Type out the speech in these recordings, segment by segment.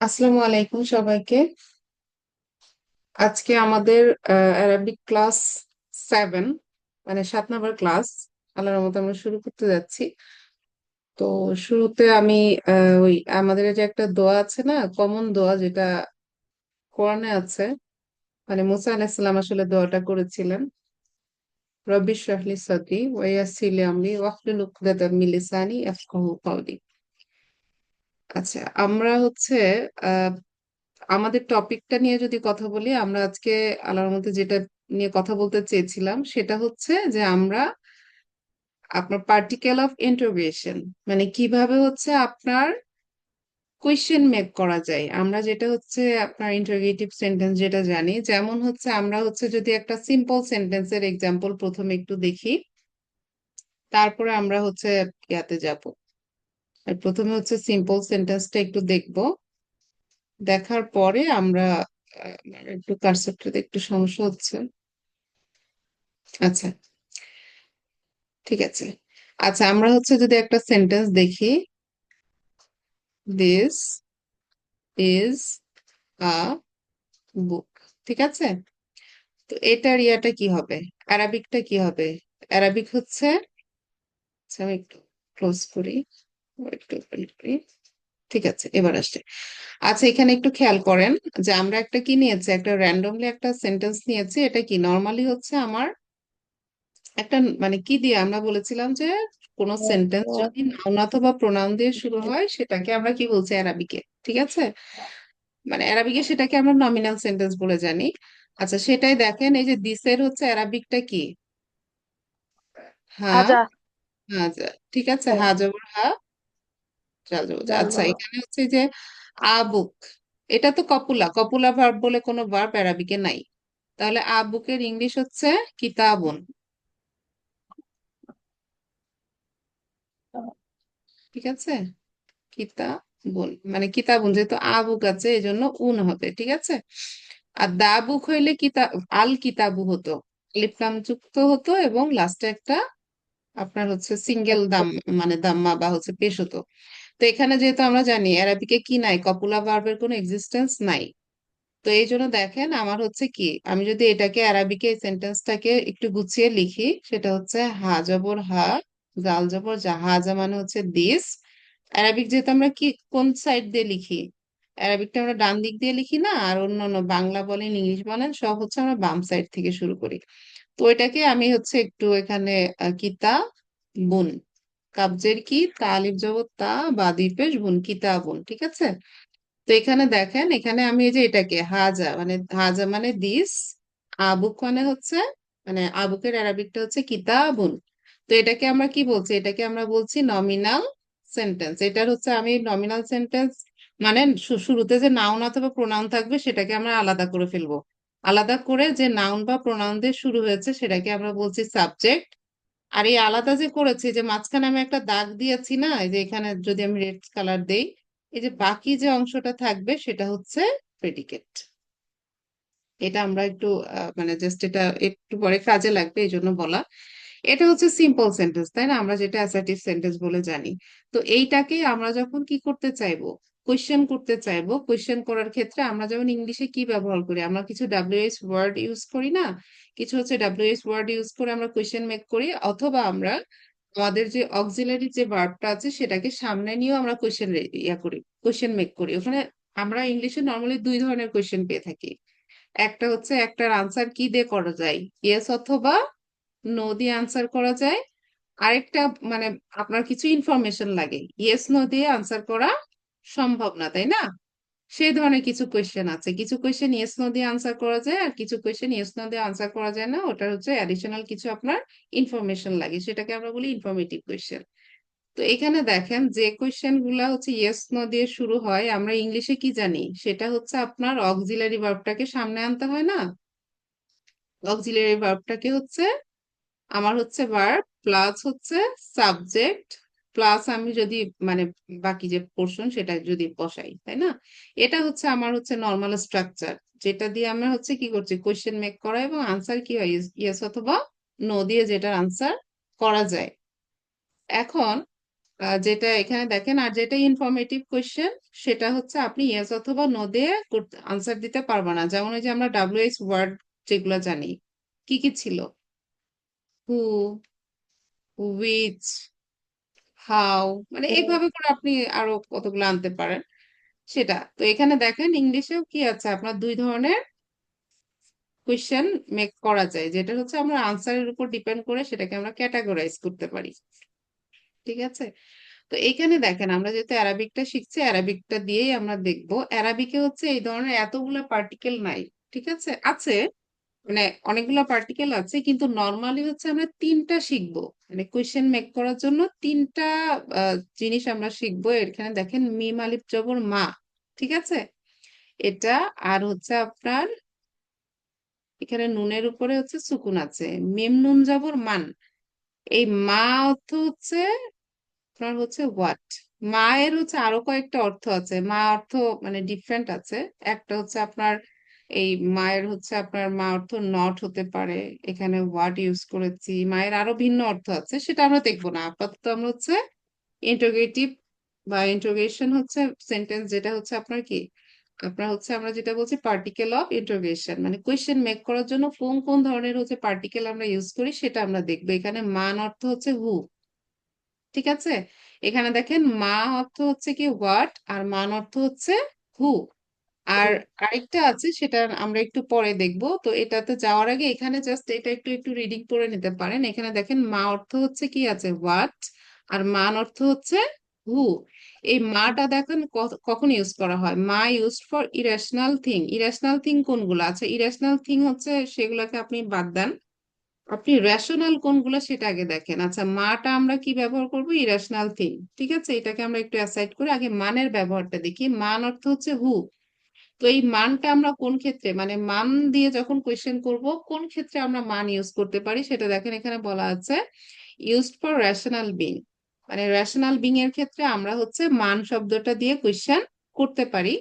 আসসালামু আলাইকুম সবাইকে। আজকে আমাদের অ্যারাবিক ক্লাস 7, মানে 7 নম্বর ক্লাস। আল্লাহর রহমতে আমরা শুরু করতে যাচ্ছি। তো শুরুতে আমি ওই আমাদের এই যে একটা দোয়া আছে না, কমন দোয়া যেটা কোরআনে আছে, মানে মুসা আলাইহিস সালাম আসলে দোয়াটা করেছিলেন। রব্বি ইশরাহ লি সাদরি ওয়া ইয়াসসির লি আমরি ওয়াহলুল উকদাতাম মিন লিসানি ইয়াফকাহু কওলি। আচ্ছা, আমরা হচ্ছে আহ আমাদের টপিকটা নিয়ে যদি কথা বলি, আমরা আজকে আল্লাহর মধ্যে যেটা নিয়ে কথা বলতে চেয়েছিলাম সেটা হচ্ছে যে আমরা আপনার পার্টিকেল অফ ইন্টারোগেশন, মানে কিভাবে হচ্ছে আপনার কোয়েশ্চেন মেক করা যায়। আমরা যেটা হচ্ছে আপনার ইন্টারোগেটিভ সেন্টেন্স যেটা জানি, যেমন হচ্ছে আমরা হচ্ছে যদি একটা সিম্পল সেন্টেন্সের এক্সাম্পল প্রথমে একটু দেখি, তারপরে আমরা হচ্ছে ইয়াতে যাব। আর প্রথমে হচ্ছে সিম্পল সেন্টেন্সটা একটু দেখব, দেখার পরে আমরা একটু কারসরটাতে একটু সমস্যা হচ্ছে। আচ্ছা, ঠিক আছে। আচ্ছা, আমরা হচ্ছে যদি একটা সেন্টেন্স দেখি, দিস ইজ আ বুক, ঠিক আছে। তো এটার ইয়াটা কি হবে, অ্যারাবিকটা কি হবে? অ্যারাবিক হচ্ছে, আচ্ছা আমি একটু ক্লোজ করি, একটু ওপেন করি। ঠিক আছে, এবার আসছে। আচ্ছা, এখানে একটু খেয়াল করেন যে আমরা একটা কি নিয়েছি, একটা র্যান্ডমলি একটা সেন্টেন্স নিয়েছি। এটা কি নর্মালি হচ্ছে আমার একটা, মানে কি দিয়ে আমরা বলেছিলাম যে কোন সেন্টেন্স যদি নাউন অথবা প্রোনাউন দিয়ে শুরু হয় সেটাকে আমরা কি বলছি, অ্যারাবিকে, ঠিক আছে। মানে অ্যারাবিকে সেটাকে আমরা নমিনাল সেন্টেন্স বলে জানি। আচ্ছা, সেটাই দেখেন, এই যে দিসের হচ্ছে অ্যারাবিকটা কি? হা, আজা হাজা, ঠিক আছে, হা জবর হা, জাল জবর জা। জাল আচ্ছা, জবর এখানে হচ্ছে যে আবুক, এটা তো কপুলা, কপুলা ভার্ব বলে কোনো ভার্ব অ্যারাবিকে নাই। তাহলে আবুকের ইংলিশ হচ্ছে কিতাবুন, ঠিক আছে। কিতাবুন, মানে কিতাবুন, যেহেতু আবুক আছে এই জন্য উন হবে, ঠিক আছে। আর দাবুক হইলে আল কিতাবু হতো, আলিফ লাম যুক্ত হতো এবং লাস্টে একটা আপনার হচ্ছে সিঙ্গেল দাম, মানে দাম্মা বা হচ্ছে পেশ হতো। তো এখানে যেহেতু আমরা জানি অ্যারাবিকে কি নাই, কপুলা ভার্বের কোনো এক্সিস্টেন্স নাই। তো এই জন্য দেখেন আমার হচ্ছে কি, আমি যদি এটাকে অ্যারাবিকে এই সেন্টেন্সটাকে একটু গুছিয়ে লিখি, সেটা হচ্ছে হা জবর হা, জাল জবর জা, হাজা মানে হচ্ছে দিস। অ্যারাবিক যেহেতু আমরা কি কোন সাইড দিয়ে লিখি, অ্যারাবিকটা আমরা ডান দিক দিয়ে লিখি না, আর অন্যান্য বাংলা বলেন ইংলিশ বলেন সব হচ্ছে আমরা বাম সাইড থেকে শুরু করি। তো এটাকে আমি হচ্ছে একটু এখানে কিতা বুন, কাবজের কি, তা আলিফ জবর তা, বা দুই পেশ বুন, কিতা বুন, ঠিক আছে। তো এখানে দেখেন, এখানে আমি এই যে এটাকে হাজা, মানে হাজা মানে দিস, আবুক মানে হচ্ছে, মানে আবুকের আরবিকটা হচ্ছে কিতাবুন। তো এটাকে আমরা কি বলছি, এটাকে আমরা বলছি নমিনাল সেন্টেন্স। এটার হচ্ছে আমি নমিনাল সেন্টেন্স, মানে শুরুতে যে নাউন অথবা প্রোনাউন থাকবে সেটাকে আমরা আলাদা করে ফেলবো। আলাদা করে যে নাউন বা প্রোনাউন দিয়ে শুরু হয়েছে সেটাকে আমরা বলছি সাবজেক্ট। আর এই আলাদা যে করেছি, যে মাঝখানে আমি একটা দাগ দিয়েছি না, এই যে এখানে যদি আমি রেড কালার দেই, এই যে বাকি যে অংশটা থাকবে সেটা হচ্ছে প্রেডিকেট। এটা আমরা একটু মানে জাস্ট এটা একটু পরে কাজে লাগবে এই জন্য বলা। এটা হচ্ছে সিম্পল সেন্টেন্স, তাই না, আমরা যেটা অ্যাসার্টিভ সেন্টেন্স বলে জানি। তো এইটাকে আমরা যখন কি করতে চাইবো, কোয়েশ্চেন করতে চাইবো, কোয়েশ্চেন করার ক্ষেত্রে আমরা যেমন ইংলিশে কি ব্যবহার করি, আমরা কিছু ডাব্লিউএস ওয়ার্ড ইউজ করি না, কিছু হচ্ছে ডাব্লিউএস ওয়ার্ড ইউজ করে আমরা কোয়েশ্চেন মেক করি, অথবা আমরা আমাদের যে অক্সিলারি যে ভার্বটা আছে সেটাকে সামনে নিয়েও আমরা কোয়েশ্চেন ইয়া করি, কোয়েশ্চেন মেক করি। ওখানে আমরা ইংলিশে নর্মালি দুই ধরনের কোয়েশ্চেন পেয়ে থাকি। একটা হচ্ছে একটার আনসার কি দিয়ে করা যায়, ইয়েস অথবা নো দিয়ে আনসার করা যায়। আরেকটা, মানে আপনার কিছু ইনফরমেশন লাগে, ইয়েস নো দিয়ে আনসার করা সম্ভব না, তাই না। সেই ধরনের কিছু কোয়েশ্চেন আছে, কিছু কোয়েশ্চেন ইয়েস নো দিয়ে আনসার করা যায়, আর কিছু কোয়েশ্চেন ইয়েস নো দিয়ে আনসার করা যায় না, ওটা হচ্ছে অ্যাডিশনাল কিছু আপনার ইনফরমেশন লাগে, সেটাকে আমরা বলি ইনফরমেটিভ কোয়েশ্চেন। তো এখানে দেখেন যে কোয়েশ্চেন গুলা হচ্ছে ইয়েস নো দিয়ে শুরু হয়, আমরা ইংলিশে কি জানি, সেটা হচ্ছে আপনার অক্সিলারি ভার্বটাকে সামনে আনতে হয় না। অক্সিলারি ভার্বটাকে হচ্ছে আমার হচ্ছে ভার্ব প্লাস হচ্ছে সাবজেক্ট, প্লাস আমি যদি মানে বাকি যে পোর্শন সেটা যদি বসাই, তাই না। এটা হচ্ছে আমার হচ্ছে নর্মাল স্ট্রাকচার, যেটা দিয়ে আমরা হচ্ছে কি করছি, কোয়েশ্চেন মেক করা, এবং আনসার কি হয়, ইয়েস অথবা নো দিয়ে যেটার আনসার করা যায়। এখন যেটা এখানে দেখেন, আর যেটা ইনফরমেটিভ কোয়েশ্চেন সেটা হচ্ছে আপনি ইয়েস অথবা নো দিয়ে আনসার দিতে পারবা না। যেমন ওই যে আমরা WH ওয়ার্ড যেগুলো জানি, কি কি ছিল? হু, হুইচ, হাউ, মানে এইভাবে করে আপনি আরো কতগুলো আনতে পারেন সেটা। তো এখানে দেখেন ইংলিশেও কি আছে, আপনার দুই ধরনের কোয়েশ্চেন মেক করা যায়, যেটা হচ্ছে আমরা আনসারের উপর ডিপেন্ড করে সেটাকে আমরা ক্যাটাগরাইজ করতে পারি। ঠিক আছে? তো এখানে দেখেন আমরা যেহেতু অ্যারাবিকটা শিখছি, অ্যারাবিকটা দিয়েই আমরা দেখবো। অ্যারাবিকে হচ্ছে এই ধরনের এতগুলো পার্টিকেল নাই। ঠিক আছে, আছে, মানে অনেকগুলো পার্টিকেল আছে, কিন্তু নর্মালি হচ্ছে আমরা তিনটা শিখবো। মানে কোয়েশ্চেন মেক করার জন্য তিনটা জিনিস আমরা শিখবো। এখানে দেখেন মিম আলিফ জবর মা, ঠিক আছে, এটা। আর হচ্ছে আপনার এখানে নুনের উপরে হচ্ছে সুকুন আছে, মিম নুন জবর মান। এই মা অর্থ হচ্ছে আপনার হচ্ছে হোয়াট। মায়ের হচ্ছে আরো কয়েকটা অর্থ আছে, মা অর্থ মানে ডিফারেন্ট আছে। একটা হচ্ছে আপনার এই মায়ের হচ্ছে আপনার মা অর্থ নট হতে পারে, এখানে হোয়াট ইউজ করেছি। মায়ের আরো ভিন্ন অর্থ আছে, সেটা আমরা দেখবো না আপাতত। আমরা হচ্ছে ইন্টারোগেটিভ বা ইন্টারোগেশন হচ্ছে সেন্টেন্স, যেটা হচ্ছে আপনার কি, আপনার হচ্ছে আমরা যেটা বলছি পার্টিকেল অফ ইন্টারোগেশন, মানে কোয়েশ্চেন মেক করার জন্য কোন কোন ধরনের হচ্ছে পার্টিকেল আমরা ইউজ করি সেটা আমরা দেখবো। এখানে মান অর্থ হচ্ছে হু, ঠিক আছে। এখানে দেখেন মা অর্থ হচ্ছে কি হোয়াট, আর মান অর্থ হচ্ছে হু। আর আরেকটা আছে সেটা আমরা একটু পরে দেখব। তো এটাতে যাওয়ার আগে এখানে জাস্ট এটা একটু একটু রিডিং করে নিতে পারেন। এখানে দেখেন মা অর্থ হচ্ছে কি আছে হোয়াট, আর মান অর্থ হচ্ছে হু। এই মাটা দেখেন কখন ইউজ করা হয়, মা use for irrational thing. Irrational thing কোনগুলো আছে, ইরেশনাল থিং হচ্ছে সেগুলোকে আপনি বাদ দেন, আপনি রেশনাল কোনগুলো সেটা আগে দেখেন। আচ্ছা, মাটা আমরা কি ব্যবহার করব, ইরেশনাল থিং, ঠিক আছে। এটাকে আমরা একটু অ্যাসাইড করে আগে মানের ব্যবহারটা দেখি। মান অর্থ হচ্ছে হু। তো এই মানটা আমরা কোন ক্ষেত্রে, মানে মান দিয়ে যখন কোয়েশ্চেন করব কোন ক্ষেত্রে আমরা মান ইউজ করতে পারি সেটা দেখেন, এখানে বলা আছে ইউজড ফর রেশনাল বিং। মানে রেশনাল বিং এর ক্ষেত্রে আমরা হচ্ছে মান শব্দটা দিয়ে কোয়েশ্চেন করতে পারি।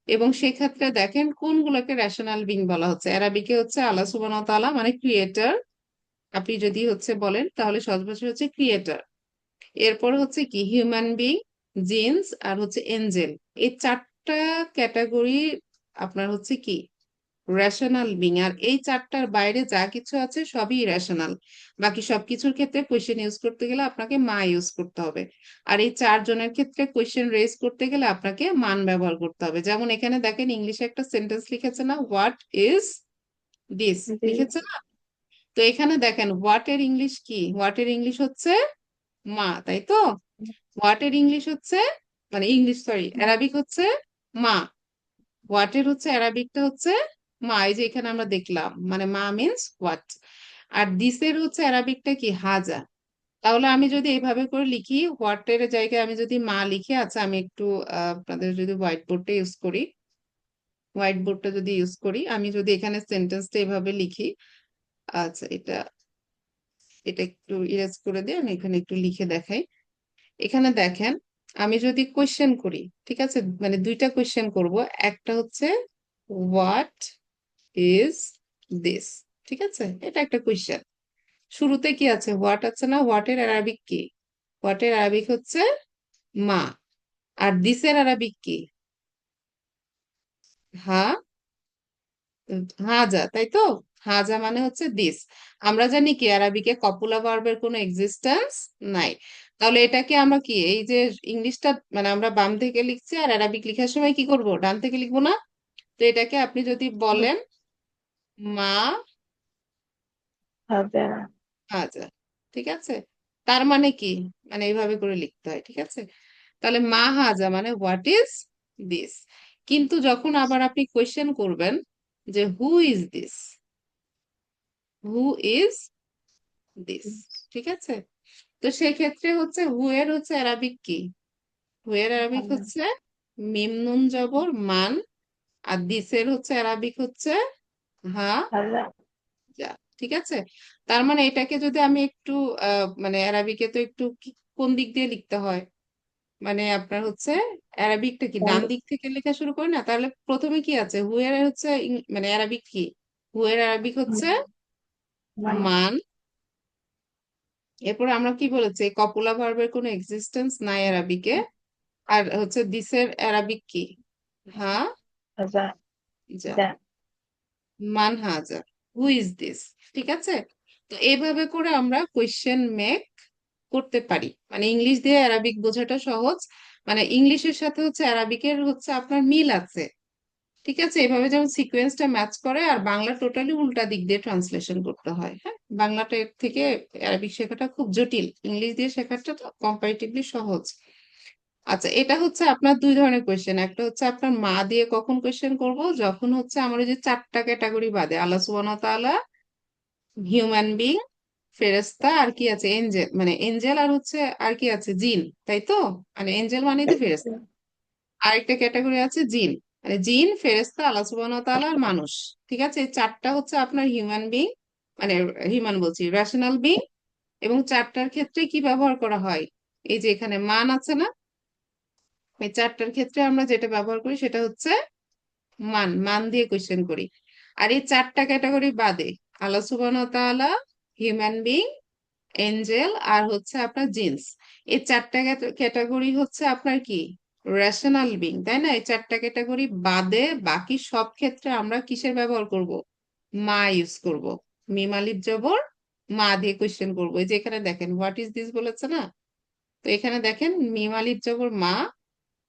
এবং সেক্ষেত্রে দেখেন কোনগুলোকে রেশনাল বিং বলা হচ্ছে। অ্যারাবিকে হচ্ছে আল্লাহ সুবহানাহু ওয়া তাআলা মানে ক্রিয়েটর, আপনি যদি হচ্ছে বলেন তাহলে সহজ ভাষায় হচ্ছে ক্রিয়েটর। এরপর হচ্ছে কি হিউম্যান বিং, জিন্স, আর হচ্ছে এঞ্জেল। এই চারটা ক্যাটাগরি আপনার হচ্ছে কি রেশনাল বিং। আর এই চারটার বাইরে যা কিছু আছে সবই ইরেশনাল। বাকি সবকিছুর ক্ষেত্রে কোয়েশ্চেন ইউজ করতে গেলে আপনাকে মা ইউজ করতে হবে। আর এই চারজনের ক্ষেত্রে কোয়েশ্চেন রেজ করতে গেলে আপনাকে মান ব্যবহার করতে হবে। যেমন এখানে দেখেন ইংলিশে একটা সেন্টেন্স লিখেছে না, হোয়াট ইজ দিস, লিখেছে না? তো এখানে দেখেন হোয়াট এর ইংলিশ কি, হোয়াট এর ইংলিশ হচ্ছে মা, তাই তো। হোয়াট এর ইংলিশ হচ্ছে, মানে ইংলিশ সরি অ্যারাবিক হচ্ছে মা। হোয়াট এর হচ্ছে অ্যারাবিকটা হচ্ছে মা, এই যে এখানে আমরা দেখলাম, মানে মা মিন্স হোয়াট। আর দিস এর হচ্ছে অ্যারাবিকটা কি হাজা। তাহলে আমি যদি এইভাবে করে লিখি, হোয়াট এর জায়গায় আমি যদি মা লিখি, আচ্ছা আমি একটু আপনাদের যদি হোয়াইট বোর্ডটা ইউজ করি, হোয়াইট বোর্ডটা যদি ইউজ করি, আমি যদি এখানে সেন্টেন্সটা এভাবে লিখি, আচ্ছা এটা এটা একটু ইরেজ করে দিয়ে আমি এখানে একটু লিখে দেখাই। এখানে দেখেন আমি যদি কোয়েশ্চেন করি, ঠিক আছে, মানে দুইটা কোয়েশ্চেন করব। একটা হচ্ছে হোয়াট ইজ দিস, ঠিক আছে, এটা একটা কোয়েশ্চেন। শুরুতে কি আছে, হোয়াট আছে না, হোয়াট এর আরবিক কি, হোয়াট এর আরবিক হচ্ছে মা। আর দিস এর আরবিক কি, হা, হাজা, তাই তো। হাজা মানে হচ্ছে দিস। আমরা জানি কি আরবিকে কপুলা ভার্বের কোনো এক্সিস্টেন্স নাই। তাহলে এটাকে আমরা কি, এই যে ইংলিশটা মানে আমরা বাম থেকে লিখছি আর আরবিক লেখার সময় কি করব, ডান থেকে লিখবো না? তো এটাকে আপনি যদি বলেন মা হবে। হাজা, ঠিক আছে। তার মানে কি, মানে এইভাবে করে লিখতে হয়, ঠিক আছে। তাহলে মা হাজা মানে হোয়াট ইজ দিস। কিন্তু যখন আবার আপনি কোয়েশ্চেন করবেন যে who is this, who is this, ঠিক আছে। তো সেক্ষেত্রে হচ্ছে হু এর হচ্ছে অ্যারাবিক কি, হু এর অ্যারাবিক হচ্ছে মিম নুন জবর মান। আর দিসের হচ্ছে অ্যারাবিক হচ্ছে হা যা, ঠিক আছে। তার মানে এটাকে যদি আমি একটু মানে অ্যারাবিকে তো একটু কোন দিক দিয়ে লিখতে হয়, মানে আপনার হচ্ছে অ্যারাবিকটা কি ডান দিক থেকে লেখা শুরু করি না? তাহলে প্রথমে কি আছে, হু এর হচ্ছে মানে অ্যারাবিক কি, হু এর অ্যারাবিক হচ্ছে মান। এরপর আমরা কি বলেছি, কপুলা ভার্বের কোনো এক্সিস্টেন্স নাই অ্যারাবিকে। আর হচ্ছে দিসের অ্যারাবিক কি? হা হাজা। যা। যা। মান হাজা, হু ইজ দিস। ঠিক আছে, তো এইভাবে করে আমরা কোয়েশ্চেন মেক করতে পারি। মানে ইংলিশ দিয়ে অ্যারাবিক বোঝাটা সহজ, মানে ইংলিশের সাথে হচ্ছে অ্যারাবিকের হচ্ছে আপনার মিল আছে। ঠিক আছে, এভাবে যেমন সিকোয়েন্সটা ম্যাচ করে, আর বাংলা টোটালি উল্টা দিক দিয়ে ট্রান্সলেশন করতে হয়। হ্যাঁ, বাংলাটা এর থেকে অ্যারাবিক শেখাটা খুব জটিল, ইংলিশ দিয়ে শেখাটা তো কম্পারেটিভলি সহজ। আচ্ছা, এটা হচ্ছে আপনার দুই ধরনের কোয়েশ্চেন। একটা হচ্ছে আপনার মা দিয়ে কখন কোয়েশ্চেন করব, যখন হচ্ছে আমার ওই যে চারটা ক্যাটাগরি বাদে, আল্লাহ সুবহানাহু ওয়া তাআলা, হিউম্যান বিং, ফেরেশতা, আর কি আছে এঞ্জেল, মানে এঞ্জেল আর হচ্ছে আর কি আছে জিন, তাই তো? মানে এঞ্জেল মানে তো ফেরেশতা। আরেকটা ক্যাটাগরি আছে জিন, মানে জিন, ফেরেশতা, আল্লাহ সুবহানাহু ওয়া তাআলা আর মানুষ। ঠিক আছে, এই চারটা হচ্ছে আপনার হিউম্যান বিং, মানে হিউম্যান বলছি রেশনাল বিং। এবং চারটার ক্ষেত্রে কি ব্যবহার করা হয়, এই যে এখানে মান আছে না, এই চারটার ক্ষেত্রে আমরা যেটা ব্যবহার করি সেটা হচ্ছে মান, মান দিয়ে কোয়েশ্চেন করি। আর এই চারটা ক্যাটাগরি বাদে, আল্লাহ সুবহানাহু ওয়া তাআলা, হিউম্যান বিং, এঞ্জেল আর হচ্ছে আপনার জিন্স, এই চারটা ক্যাটাগরি হচ্ছে আপনার কি রেশনাল বিং, তাই না? এই চারটা ক্যাটাগরি বাদে বাকি সব ক্ষেত্রে আমরা কিসের ব্যবহার করব? মা ইউজ করব। মিম আলিফ জবর মা দিয়ে কোয়েশ্চেন করবো। এই যে এখানে দেখেন হোয়াট ইজ দিস বলেছে না, তো এখানে দেখেন মিম আলিফ জবর মা,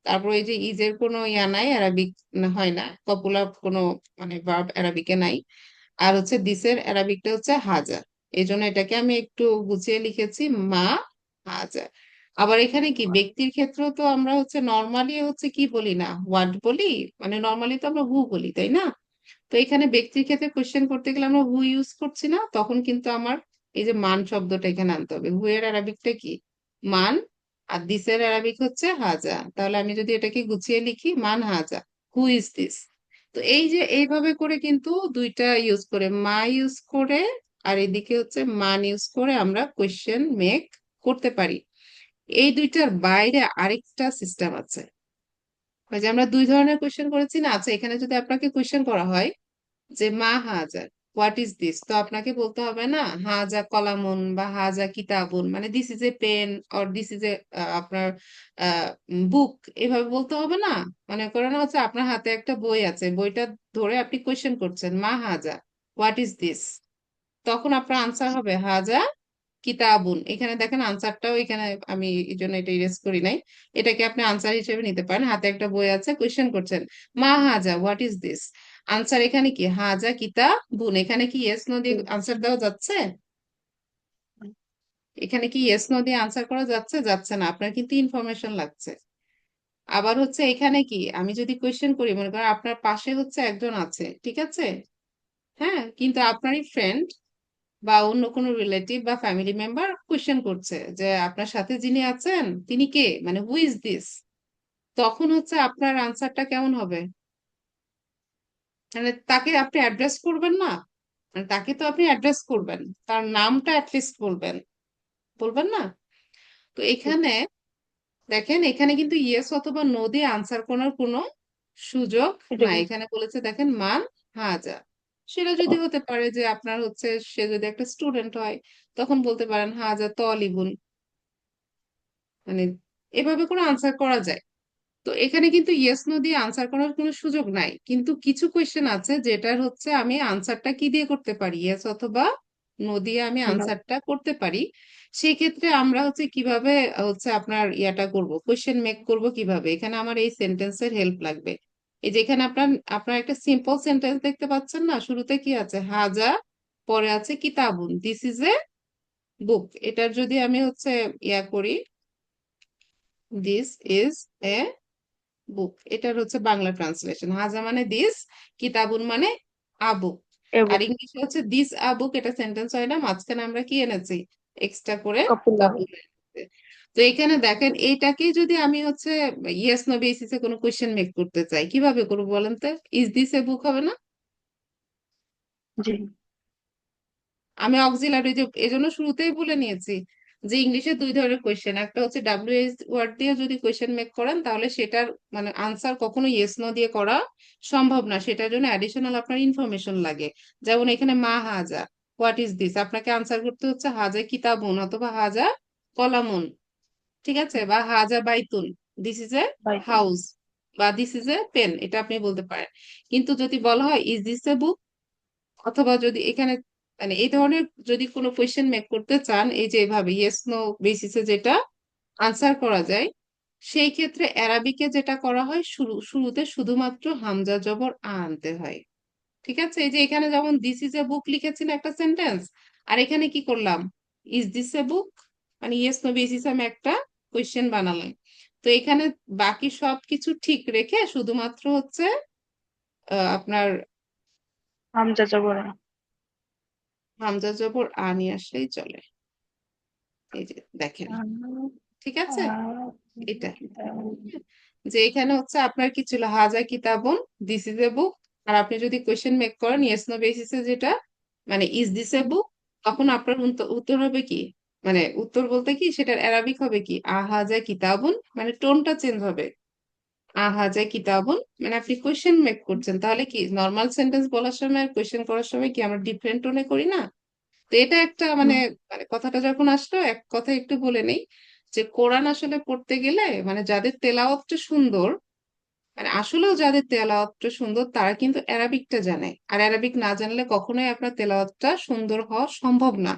তারপর এই যে ইজের কোনো ইয়া নাই, অ্যারাবিক হয় না, পপুলার কোনো মানে ভার্ব অ্যারাবিকে নাই। আর হচ্ছে দিসের অ্যারাবিকটা হচ্ছে হাজা, এই জন্য এটাকে আমি একটু গুছিয়ে লিখেছি মা হাজা। আবার এখানে কি ব্যক্তির ক্ষেত্রেও তো আমরা হচ্ছে নর্মালি হচ্ছে কি বলি না, হোয়াট বলি, মানে নর্মালি তো আমরা হু বলি, তাই না? তো এখানে ব্যক্তির ক্ষেত্রে কোশ্চেন করতে গেলে আমরা হু ইউজ করছি না, তখন কিন্তু আমার এই যে মান শব্দটা এখানে আনতে হবে। হু এর অ্যারাবিকটা কি? মান। আর দিসের অ্যারাবিক হচ্ছে হাজা। তাহলে আমি যদি এটাকে গুছিয়ে লিখি, মান হাজা, হু ইজ দিস। তো এই যে এইভাবে করে কিন্তু দুইটা ইউজ করে, মা ইউজ করে আর এদিকে হচ্ছে মান ইউজ করে আমরা কোয়েশ্চেন মেক করতে পারি। এই দুইটার বাইরে আরেকটা সিস্টেম আছে। ওই যে আমরা দুই ধরনের কোয়েশ্চেন করেছি না, আচ্ছা এখানে যদি আপনাকে কোয়েশ্চেন করা হয় যে মা হাজা, হোয়াট ইজ দিস, তো আপনাকে বলতে হবে না হাজা কলামুন বা হাজা কিতাবুন, মানে this is a pen or this is a আপনার বুক, এভাবে বলতে হবে না। মনে করেন হচ্ছে আপনার হাতে একটা বই আছে, বইটা ধরে আপনি কোয়েশ্চেন করছেন মা হাজা, হোয়াট ইজ দিস, তখন আপনার আনসার হবে হাজা কিতাবুন। এখানে দেখেন আনসারটাও এখানে আমি এই জন্য এটা ইরেজ করি নাই, এটাকে আপনি আনসার হিসেবে নিতে পারেন। হাতে একটা বই আছে, কোয়েশ্চেন করছেন মা হাজা, হোয়াট ইজ দিস, আনসার এখানে কি হাজা কিতাবুন। এখানে কি ইয়েস নো দিয়ে আনসার দেওয়া যাচ্ছে? এখানে কি ইয়েস নো দিয়ে আনসার করা যাচ্ছে? যাচ্ছে না, আপনার কিন্তু ইনফরমেশন লাগছে। আবার হচ্ছে এখানে কি আমি যদি কোয়েশ্চেন করি, মনে করেন আপনার পাশে হচ্ছে একজন আছে, ঠিক আছে, হ্যাঁ, কিন্তু আপনারই ফ্রেন্ড বা অন্য কোনো রিলেটিভ বা ফ্যামিলি মেম্বার কোয়েশ্চেন করছে যে আপনার সাথে যিনি আছেন তিনি কে, মানে হু ইজ দিস, তখন হচ্ছে আপনার আনসারটা কেমন হবে? মানে তাকে আপনি অ্যাড্রেস করবেন না, মানে তাকে তো আপনি অ্যাড্রেস করবেন, তার নামটা অ্যাটলিস্ট বলবেন, বলবেন না? তো এখানে দেখেন, এখানে কিন্তু ইয়েস অথবা নো দিয়ে আনসার করার কোনো সুযোগ নাই। এখানে বলেছে দেখেন মান হাজা, সেটা যদি হতে পারে যে আপনার হচ্ছে সে যদি একটা স্টুডেন্ট হয়, তখন বলতে পারেন হাজা তলিবুন, মানে এভাবে করে আনসার করা যায়। তো এখানে কিন্তু ইয়েস নো দিয়ে আনসার করার কোনো সুযোগ নাই, কিন্তু কিছু কোয়েশ্চেন আছে যেটার হচ্ছে আমি আনসারটা কি দিয়ে করতে পারি, ইয়েস অথবা নো দিয়ে আমি আনসারটা করতে পারি। সেই ক্ষেত্রে আমরা হচ্ছে কিভাবে হচ্ছে আপনার ইয়াটা করব, কোয়েশ্চেন মেক করব কিভাবে, এখানে আমার এই সেন্টেন্সের হেল্প লাগবে। এই যে এখানে আপনার আপনার একটা সিম্পল সেন্টেন্স দেখতে পাচ্ছেন না, শুরুতে কি আছে হাজা, পরে আছে কিতাবুন, দিস ইজ এ বুক। এটার যদি আমি হচ্ছে ইয়া করি, দিস ইজ এ বুক, এটার হচ্ছে বাংলা ট্রান্সলেশন হাজা মানে দিস, কিতাবুন মানে আবুক। আর এবং ইংলিশে হচ্ছে দিস আবুক, এটা সেন্টেন্স হয় না, মাঝখানে আমরা কি এনেছি এক্সট্রা করে কপুলা। কাপুর এনেছি। তো এখানে দেখেন এইটাকেই যদি আমি হচ্ছে ইয়েস নো বেসিসে কোনো কোয়েশ্চেন মেক করতে চাই, কিভাবে করবো বলেন তো? ইজ দিস এ বুক হবে না? জি। আমি অক্সিলারি যে এজন্য শুরুতেই বলে নিয়েছি যে ইংলিশে দুই ধরনের কোয়েশ্চেন, একটা হচ্ছে ডাব্লিউএইচ ওয়ার্ড দিয়ে যদি কোয়েশ্চেন মেক করেন তাহলে সেটার মানে আনসার কখনো ইয়েস নো দিয়ে করা সম্ভব না, সেটার জন্য অ্যাডিশনাল আপনার ইনফরমেশন লাগে। যেমন এখানে মা হাজা, হোয়াট ইজ দিস, আপনাকে আনসার করতে হচ্ছে হাজা কিতাবুন অথবা হাজা কলামুন, ঠিক আছে, বা হাজা Baitun, this is A Baitun. House, বা দিস ইজ এ পেন, এটা আপনি বলতে পারেন। কিন্তু যদি বলা হয় ইজ দিস এ বুক, অথবা যদি এখানে মানে এই ধরনের যদি কোনো কোয়েশ্চেন মেক করতে চান, এই যে এভাবে ইয়েস নো বেসিসে যেটা আনসার করা যায়, সেই ক্ষেত্রে অ্যারাবিকে যেটা করা হয় শুরুতে শুধুমাত্র হামজা জবর আনতে হয়। ঠিক আছে, এই যে এখানে যেমন দিস ইজ এ বুক লিখেছি না একটা সেন্টেন্স, আর এখানে কি করলাম, ইজ দিস এ বুক, মানে ইয়েস নো বেসিসে আমি একটা কোয়েশ্চেন বানালাম। তো এখানে বাকি সবকিছু ঠিক রেখে শুধুমাত্র হচ্ছে আপনার হামজা জবর আ। হামজা জবর নিয়ে আসলেই চলে। এই যে দেখেন, ঠিক আছে, এটা যে এখানে হচ্ছে আপনার কি ছিল, হাজা কিতাবুন, দিস ইজ এ বুক, আর আপনি যদি কোয়েশ্চেন মেক করেন ইয়েস নো বেসিসে যেটা, মানে ইজ দিস এ বুক, তখন আপনার উত্তর হবে কি, মানে উত্তর বলতে কি সেটার অ্যারাবিক হবে কি আহাজা কিতাবুন, মানে টোনটা চেঞ্জ হবে। আহাজা কিতাবুন মানে আপনি কোয়েশ্চেন মেক করছেন, তাহলে কি নর্মাল সেন্টেন্স বলার সময় আর কোয়েশ্চেন করার সময় কি আমরা ডিফারেন্ট টোনে করি না? তো এটা একটা মানে, মানে কথাটা যখন আসলো এক কথা একটু বলে নেই, যে কোরআন আসলে পড়তে গেলে মানে যাদের তেলাওয়াতটা সুন্দর, মানে আসলেও যাদের তেলাওয়াতটা সুন্দর তারা কিন্তু অ্যারাবিকটা জানে, আর অ্যারাবিক না জানলে কখনোই আপনার তেলাওয়াতটা সুন্দর হওয়া সম্ভব না।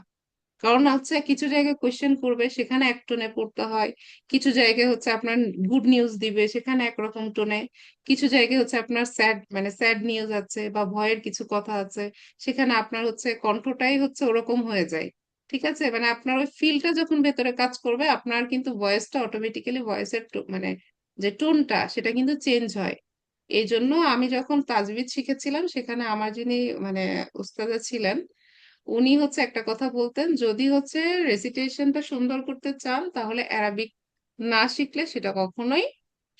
কারণ হচ্ছে কিছু জায়গায় কোয়েশ্চেন করবে সেখানে এক টোনে পড়তে হয়, কিছু জায়গায় হচ্ছে আপনার গুড নিউজ দিবে সেখানে একরকম টোনে, কিছু জায়গায় হচ্ছে আপনার স্যাড মানে স্যাড নিউজ আছে বা ভয়ের কিছু কথা আছে, সেখানে আপনার হচ্ছে কণ্ঠটাই হচ্ছে ওরকম হয়ে যায়। ঠিক আছে, মানে আপনার ওই ফিলটা যখন ভেতরে কাজ করবে আপনার কিন্তু ভয়েসটা অটোমেটিক্যালি ভয়েসের মানে যে টোনটা সেটা কিন্তু চেঞ্জ হয়। এই জন্য আমি যখন তাজবিদ শিখেছিলাম সেখানে আমার যিনি মানে উস্তাদা ছিলেন, উনি হচ্ছে একটা কথা বলতেন, যদি হচ্ছে রেসিটেশনটা সুন্দর করতে চান তাহলে অ্যারাবিক না শিখলে সেটা কখনোই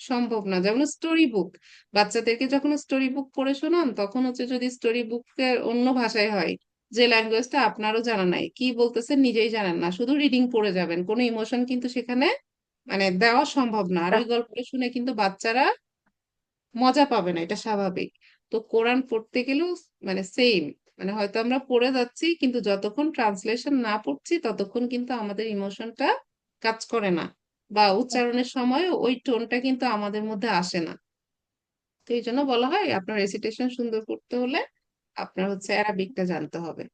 সম্ভব না। যেমন স্টোরি বুক, বাচ্চাদেরকে যখন স্টোরি বুক পড়ে শোনান তখন হচ্ছে যদি স্টোরি বুকের অন্য ভাষায় হয়, যে ল্যাঙ্গুয়েজটা আপনারও জানা নাই, কি বলতেছেন নিজেই জানেন না, শুধু রিডিং পড়ে যাবেন, কোনো ইমোশন কিন্তু সেখানে মানে দেওয়া সম্ভব না, আর ওই গল্পটা শুনে কিন্তু বাচ্চারা মজা পাবে না, এটা স্বাভাবিক। তো কোরআন পড়তে গেলেও মানে সেম, মানে হয়তো আমরা পড়ে যাচ্ছি কিন্তু যতক্ষণ ট্রান্সলেশন না পড়ছি ততক্ষণ কিন্তু আমাদের ইমোশনটা কাজ করে না, বা উচ্চারণের সময় ওই টোনটা কিন্তু আমাদের মধ্যে আসে না। তো এই জন্য বলা হয় আপনার রেসিটেশন সুন্দর করতে হলে আপনার হচ্ছে অ্যারাবিকটা জানতে হবে।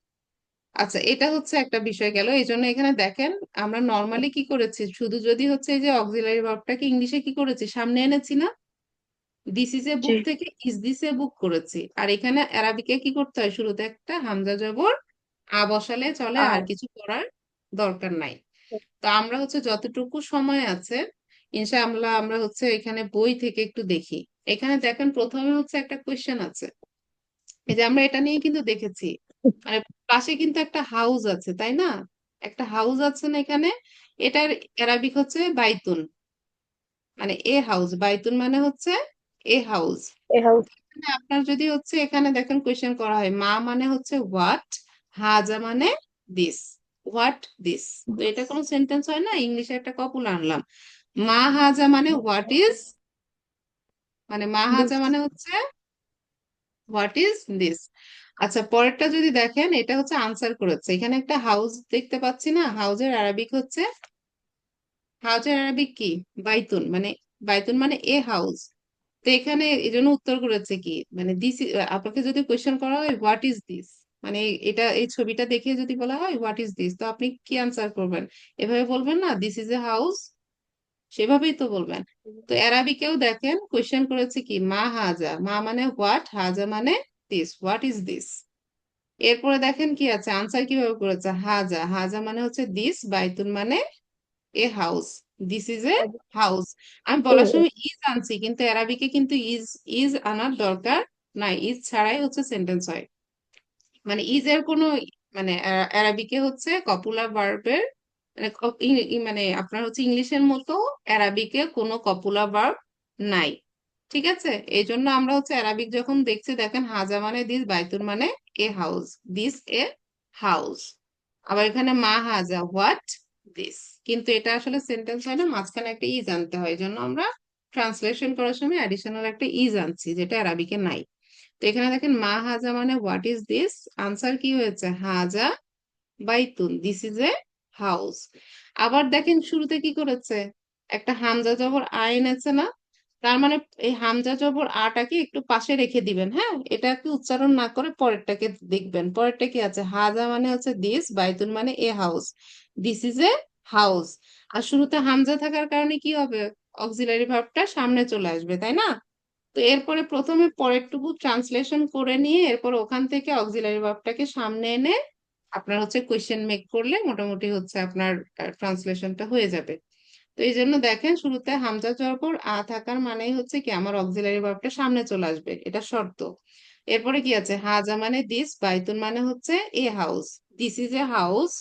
আচ্ছা, এটা হচ্ছে একটা বিষয় গেল, এই জন্য এখানে দেখেন আমরা নর্মালি কি করেছি, শুধু যদি হচ্ছে এই যে অক্সিলারি ভার্বটাকে ইংলিশে কি করেছি সামনে এনেছি না, দিস ইজ এ জি। বুক থেকে ইজ দিস এ বুক করেছি, আর এখানে অ্যারাবিকে কি করতে হয়, শুরুতে একটা হামজা জবর বসালে চলে, আর আর কিছু করার দরকার নাই। তো আমরা হচ্ছে যতটুকু সময় আছে ইনশাআল্লাহ আমরা হচ্ছে এখানে বই থেকে একটু দেখি। এখানে দেখেন প্রথমে হচ্ছে একটা কোয়েশ্চেন আছে, এই যে আমরা এটা নিয়ে কিন্তু দেখেছি, মানে পাশে কিন্তু একটা হাউস আছে তাই না, একটা হাউস আছে না এখানে, এটার অ্যারাবিক হচ্ছে বাইতুন, মানে এ হাউস, বাইতুন মানে হচ্ছে এ হাউস। A house. মানে আপনার যদি হচ্ছে এখানে দেখেন কোয়েশ্চেন করা হয় মা মানে হচ্ছে হোয়াট, হাজা মানে দিস, হোয়াট দিস, তো এটা কোনো সেন্টেন্স হয় না, ইংলিশে একটা কপুল আনলাম, মা হাজা মানে হোয়াট ইজ, মানে মা হাজা দিস। মানে হচ্ছে হোয়াট ইজ দিস। আচ্ছা, পরেরটা যদি দেখেন এটা হচ্ছে আনসার করেছে, এখানে একটা হাউস দেখতে পাচ্ছি না, হাউজের আরবিক হচ্ছে, হাউজের আরবিক কি, বাইতুন, মানে বাইতুন মানে এ হাউস। তো এখানে এই জন্য উত্তর করেছে কি, মানে দিস, আপনাকে যদি কোয়েশ্চেন করা হয় হোয়াট ইজ দিস, মানে এটা এই ছবিটা দেখে যদি বলা হয় হোয়াট ইজ দিস, তো আপনি কি আনসার করবেন, এভাবে বলবেন না দিস ইজ এ হাউস, সেভাবেই তো বলবেন। তো অ্যারাবিকেও দেখেন কোয়েশ্চেন করেছে কি মা হাজা, মা মানে হোয়াট, হাজা মানে দিস, হোয়াট ইজ দিস। এরপরে দেখেন কি আছে, আনসার কিভাবে করেছে, হাজা, হাজা মানে হচ্ছে দিস, বাইতুন মানে a house, this is a house. আমি বলার সময় ইজ আনছি কিন্তু অ্যারাবিকে কিন্তু ইজ ইজ আনার দরকার নাই, ইজ ছাড়াই হচ্ছে সেন্টেন্স হয়, মানে ইজ এর কোনো মানে অ্যারাবিকে হচ্ছে কপুলার ভার্বের মানে মানে আপনার হচ্ছে ইংলিশের মতো অ্যারাবিকে কোনো কপুলার ভার্ব নাই। ঠিক আছে, এই জন্য আমরা হচ্ছে অ্যারাবিক যখন দেখছি দেখেন হাজা মানে দিস, বাইতুর মানে a house, this a house, আবার এখানে মা হাজা হোয়াট দিস, কিন্তু এটা আসলে সেন্টেন্স হয় না, মাঝখানে একটা ইজ আনতে হয়, এই জন্য আমরা ট্রান্সলেশন করার সময় অ্যাডিশনাল একটা ইজ আনছি যেটা অ্যারাবিকে নাই। তো এখানে দেখেন মা হাজা মানে হোয়াট ইজ দিস, আনসার কি হয়েছে হাজা Baitun, this is a house. আবার দেখেন শুরুতে কি করেছে, একটা হামজা জবর আইন আছে না, তার মানে এই হামজা জবর আটাকে একটু পাশে রেখে দিবেন, হ্যাঁ, এটাকে উচ্চারণ না করে পরেরটাকে দেখবেন। পরেরটা কি আছে, হাজা মানে হচ্ছে দিস, বাইতুন মানে a house, this is a house. আর শুরুতে হামজা থাকার কারণে কি হবে, অক্সিলারি ভার্বটা সামনে চলে আসবে, তাই না? তো এরপরে প্রথমে পরেরটুকু ট্রান্সলেশন করে নিয়ে এরপর ওখান থেকে অক্সিলারি ভার্বটাকে সামনে এনে আপনার হচ্ছে কোয়েশ্চেন মেক করলে মোটামুটি হচ্ছে আপনার ট্রান্সলেশনটা হয়ে যাবে। তো এই জন্য দেখেন শুরুতে হামজা জবর আ থাকার মানেই হচ্ছে কি আমার অক্সিলারি ভার্বটা সামনে চলে আসবে, এটা শর্ত। এরপরে কি আছে, হাজা মানে দিস, বাইতুন মানে হচ্ছে a house, this is a house.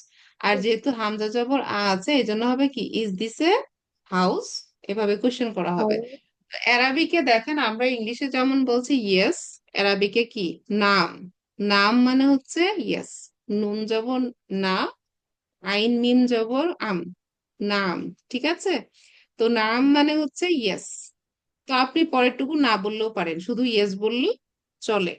আর যেহেতু হামজা জবর আ আছে এই জন্য হবে কি ইজ দিস এ হাউস, এভাবে কোশ্চেন করা হবে। অ্যারাবিকে দেখেন আমরা ইংলিশে যেমন বলছি ইয়েস, অ্যারাবিকে কি নাম, নাম মানে হচ্ছে ইয়েস, নুন জবর না, আইন মিম জবর আম, নাম, ঠিক আছে? তো নাম মানে হচ্ছে ইয়েস। তো আপনি পরেরটুকু না বললেও পারেন, শুধু ইয়েস বললেই চলে।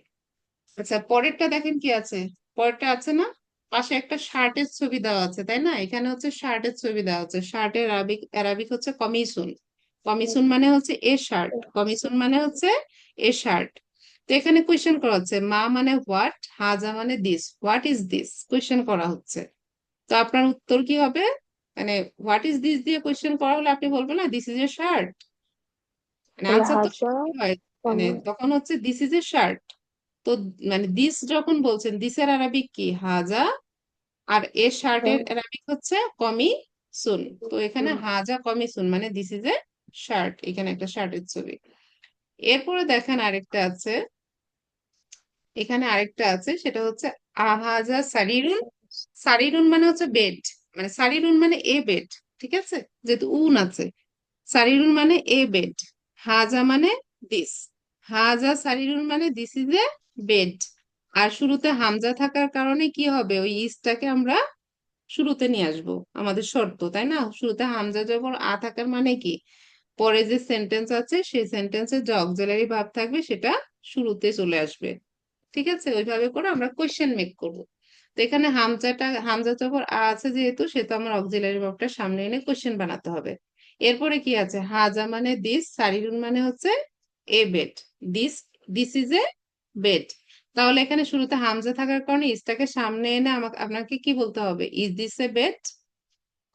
আচ্ছা পরেরটা দেখেন কি আছে, পরেরটা আছে না, পাশে একটা শার্টের ছবি দেওয়া আছে তাই না, এখানে হচ্ছে শার্টের ছবি দেওয়া আছে, শার্টের আরবিক অ্যারাবিক হচ্ছে কমিসুন, কমিসুন মানে হচ্ছে এ শার্ট, কমিসুন মানে হচ্ছে এ শার্ট। তো এখানে কোয়েশ্চেন করা হচ্ছে মা মানে হোয়াট, হাজা মানে this, what is this question করা হচ্ছে। তো আপনার উত্তর কি হবে, মানে হোয়াট ইজ দিস দিয়ে কোয়েশ্চেন করা হলে আপনি বলবেন না দিস ইজ এ শার্ট, মানে তাহলে আনসার তো হাজা সেটাই হয়, মানে কমে তখন হচ্ছে দিস ইজ এ শার্ট। তো মানে দিস যখন বলছেন দিসের আরবিক কি হাজা, আর এ শার্টের আরবিক হচ্ছে কমি সুন। তো এখানে হাজা কমি সুন মানে দিস ইজ এ শার্ট, এখানে একটা শার্টের ছবি। এরপরে দেখেন আরেকটা আছে, এখানে আরেকটা আছে সেটা হচ্ছে আহাজা সারিরুন, সারিরুন মানে হচ্ছে বেড, মানে সারিরুন মানে এ বেড, ঠিক আছে, যেহেতু উন আছে, সারিরুন মানে এ বেড, হাজা মানে দিস, হাজা সারিরুন মানে দিস ইজ এ বেড। আর শুরুতে হামজা থাকার কারণে কি হবে, ওই ইসটাকে আমরা শুরুতে নিয়ে আসবো, আমাদের শর্ত, তাই না? শুরুতে হামজা জবর আ থাকার মানে কি, পরে যে সেন্টেন্স আছে সেই সেন্টেন্সে যে অক্সিলারি ভার্ব থাকবে সেটা শুরুতে চলে আসবে, ঠিক আছে? ওইভাবে করে আমরা কোয়েশ্চেন মেক করব। তো এখানে হামজা জবর আ আছে যেহেতু, সেহেতু আমার অক্সিলারি ভার্বটা সামনে এনে কোয়েশ্চেন বানাতে হবে। এরপরে কি আছে, হাজা মানে দিস, সারিরুন মানে হচ্ছে a bed, this, this is a bed. তাহলে এখানে শুরুতে হামজা থাকার কারণে ইসটাকে সামনে এনে আমাকে আপনাকে কি বলতে হবে, ইজ দিস এ বেড,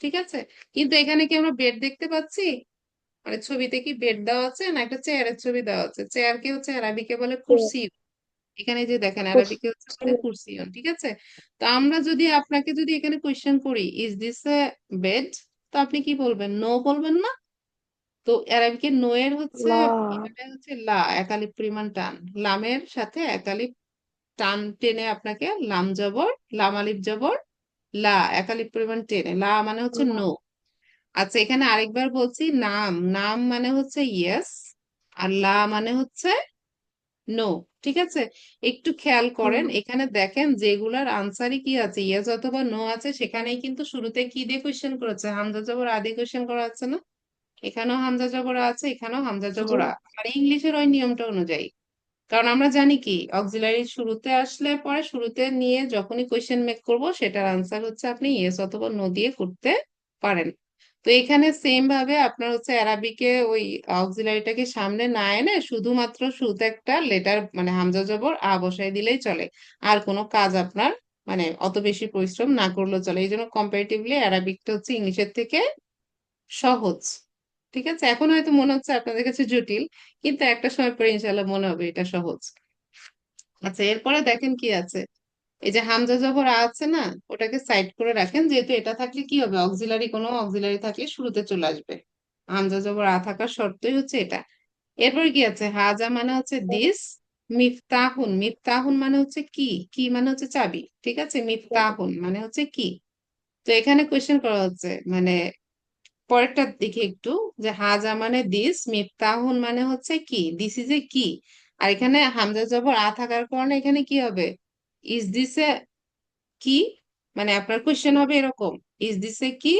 ঠিক আছে? কিন্তু এখানে কি আমরা বেড দেখতে পাচ্ছি, মানে ছবিতে কি বেড দেওয়া আছে না একটা চেয়ারের ছবি দেওয়া আছে, চেয়ারকে হচ্ছে আরবিকে বলে কুরসি, এখানে যে দেখেন আরবিকে হচ্ছে বলে কুরসিয়ন, ঠিক আছে? তো আমরা যদি আপনাকে যদি এখানে কোয়েশ্চেন করি ইজ দিস এ বেড, তো আপনি কি বলবেন, নো বলবেন না? তো আরবিকে নো এর হচ্ছে লা এখানে হচ্ছে লা, একালিপ পরিমাণ টান, লামের সাথে একালিপ টান টেনে আপনাকে লাম জবর, লাম আলিফ জবর লা, একালিপ পরিমাণ টেনে লা মানে হচ্ছে নো। আচ্ছা এখানে আরেকবার বলছি, নাম, নাম মানে হচ্ছে ইয়েস, আর লা মানে হচ্ছে নো, ঠিক আছে? একটু খেয়াল করেন এখানে দেখেন যেগুলার আনসারই কি আছে ইয়েস অথবা নো আছে, সেখানেই কিন্তু শুরুতে কি দিয়ে কোয়েশ্চেন করেছে, হামজা জবর আদি কোয়েশ্চেন করা আছে না, এখানেও হামজা জবর আছে, এখানেও হামজা জবর আ, মানে ইংলিশের ওই নিয়মটা অনুযায়ী। কারণ আমরা জানি কি অক্সিলারি শুরুতে আসলে পরে শুরুতে নিয়ে যখনই কোয়েশ্চেন মেক করব সেটার আনসার হচ্ছে আপনি ইয়েস অথবা নো দিয়ে করতে পারেন। তো এখানে সেম ভাবে আপনার হচ্ছে অ্যারাবিকে ওই অক্সিলারিটাকে সামনে না এনে শুধুমাত্র শুরুতে একটা লেটার মানে হামজা জবর আ বসাই দিলেই চলে, আর কোনো কাজ আপনার মানে অত বেশি পরিশ্রম না করলেও চলে। এই জন্য কম্পারেটিভলি অ্যারাবিকটা হচ্ছে ইংলিশের থেকে সহজ, ঠিক আছে? এখন হয়তো মনে হচ্ছে আপনাদের কাছে জটিল, কিন্তু একটা সময় পরে ইনশাল্লাহ মনে হবে এটা সহজ। আচ্ছা এরপরে দেখেন কি আছে, এই যে হামজা জবর আ আছে না, ওটাকে সাইড করে রাখেন, যেহেতু এটা থাকলে কি হবে, অক্সিলারি কোনো অক্সিলারি থাকলে শুরুতে চলে আসবে, হামজা জবর আ থাকার শর্তই হচ্ছে এটা। এরপর কি আছে, হাজা মানে হচ্ছে দিস, মিফতাহুন, মিফতাহুন মানে হচ্ছে কি, কি মানে হচ্ছে চাবি, ঠিক আছে, মিফতাহুন মানে হচ্ছে কি। তো এখানে কোয়েশ্চেন করা হচ্ছে মানে পরেরটার দিকে একটু, যে হাজা মানে দিস, মিফতাহুন মানে হচ্ছে কি, দিস ইজ এ কি। আর এখানে হামজা জবর আ থাকার কারণে এখানে কি হবে, ইজ দিস এ কি, মানে আপনার কোয়েশ্চেন হবে এরকম, ইজ দিস এ কি।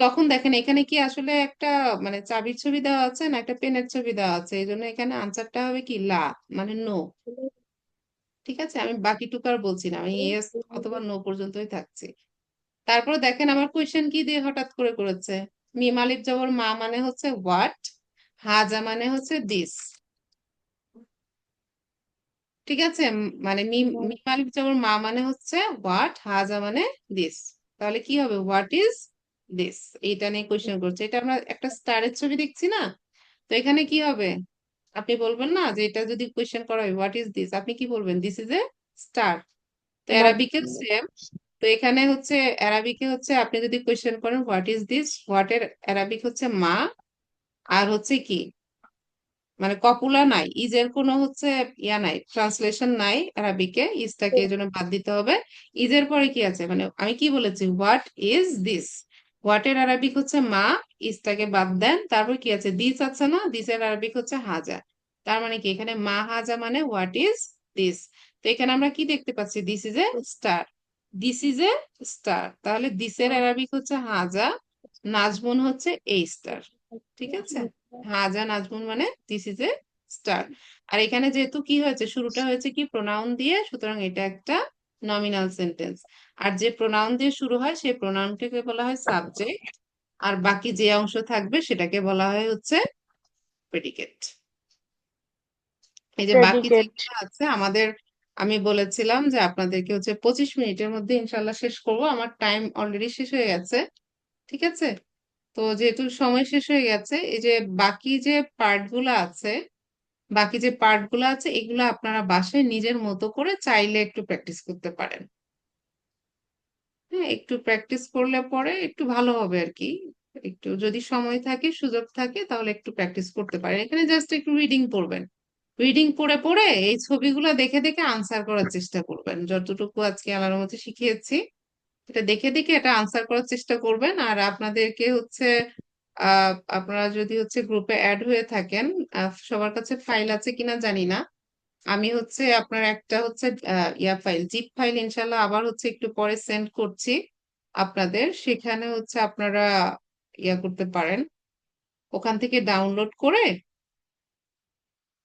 তখন দেখেন এখানে কি আসলে একটা মানে চাবির ছবি দেওয়া আছে না একটা পেনের ছবি দেওয়া আছে, এই জন্য এখানে আনসারটা হবে কি লা, মানে নো। ঠিক আছে, আমি বাকিটুকু আর বলছি না, আমি ইয়েস অথবা নো পর্যন্তই থাকছি। তারপরে দেখেন আমার কোয়েশ্চেন কি দিয়ে হঠাৎ করে করেছে। মিম আলিফ জবর মা মানে হচ্ছে হোয়াট, হাজা মানে হচ্ছে দিস। ঠিক আছে, মানে মিম মিম আলিফ জবর মা মানে হচ্ছে হোয়াট, হাজা মানে দিস। তাহলে কি হবে, হোয়াট ইজ দিস। এইটা নিয়ে কোয়েশ্চেন করছে, এটা আমরা একটা স্টারের ছবি দেখছি না। তো এখানে কি হবে, আপনি বলবেন না যে এটা যদি কোয়েশ্চেন করা হয় হোয়াট ইজ দিস, আপনি কি বলবেন, দিস ইজ এ স্টার। তো বাট অ্যারাবিকের সেম। তো এখানে হচ্ছে অ্যারাবিকে হচ্ছে আপনি যদি কোয়েশ্চেন করেন হোয়াট ইজ দিস, হোয়াট এর অ্যারাবিক হচ্ছে মা। আর হচ্ছে কি, মানে কপুলা নাই, ইজের কোনো হচ্ছে ইয়া নাই, ট্রান্সলেশন নাই অ্যারাবিকে, ইজটাকে এই জন্য বাদ দিতে হবে। ইজের পরে কি আছে, মানে আমি কি বলেছি, হোয়াট ইজ দিস, হোয়াট এর অ্যারাবিক হচ্ছে মা, ইজটাকে বাদ দেন, তারপর কি আছে, দিস আছে না, দিস এর অ্যারাবিক হচ্ছে হাজা। তার মানে কি, এখানে মা হাজা মানে হোয়াট ইজ দিস। তো এখানে আমরা কি দেখতে পাচ্ছি, this is A star, this is A star. তাহলে দিসের অ্যারাবিক হচ্ছে হাজা, নাজমুন হচ্ছে এই স্টার। ঠিক আছে, হাজা নাজমুন মানে দিস ইজ এ স্টার। আর এখানে যেহেতু কি হয়েছে, শুরুটা হয়েছে কি প্রোনাউন দিয়ে, সুতরাং এটা একটা নমিনাল সেন্টেন্স। আর যে প্রোনাউন দিয়ে শুরু হয় সেই প্রোনাউনটাকে বলা হয় সাবজেক্ট, আর বাকি যে অংশ থাকবে সেটাকে বলা হয় হচ্ছে প্রেডিকেট। এই যে বাকি প্রেডিকেট। যেগুলো আছে আমাদের, আমি বলেছিলাম যে আপনাদেরকে হচ্ছে 25 মিনিটের মধ্যে ইনশাল্লাহ শেষ করব, আমার টাইম অলরেডি শেষ হয়ে গেছে। ঠিক আছে, তো যেহেতু সময় শেষ হয়ে গেছে, এই যে বাকি যে পার্ট গুলো আছে, বাকি যে পার্ট গুলো আছে এগুলো আপনারা বাসায় নিজের মতো করে চাইলে একটু প্র্যাকটিস করতে পারেন। হ্যাঁ, একটু প্র্যাকটিস করলে পরে একটু ভালো হবে আর কি। একটু যদি সময় থাকে সুযোগ থাকে তাহলে একটু প্র্যাকটিস করতে পারেন, এখানে জাস্ট একটু রিডিং পড়বেন। রিডিং পড়ে পড়ে এই ছবিগুলো দেখে দেখে আনসার করার চেষ্টা করবেন, যতটুকু আজকে আল্লাহর মধ্যে শিখিয়েছি এটা দেখে দেখে এটা আনসার করার চেষ্টা করবেন। আর আপনাদেরকে হচ্ছে আপনারা যদি হচ্ছে গ্রুপে অ্যাড হয়ে থাকেন, সবার কাছে ফাইল আছে কিনা জানি না, আমি হচ্ছে আপনার একটা হচ্ছে ইয়া ফাইল, জিপ ফাইল ইনশাল্লাহ আবার হচ্ছে একটু পরে সেন্ড করছি আপনাদের, সেখানে হচ্ছে আপনারা ইয়া করতে পারেন, ওখান থেকে ডাউনলোড করে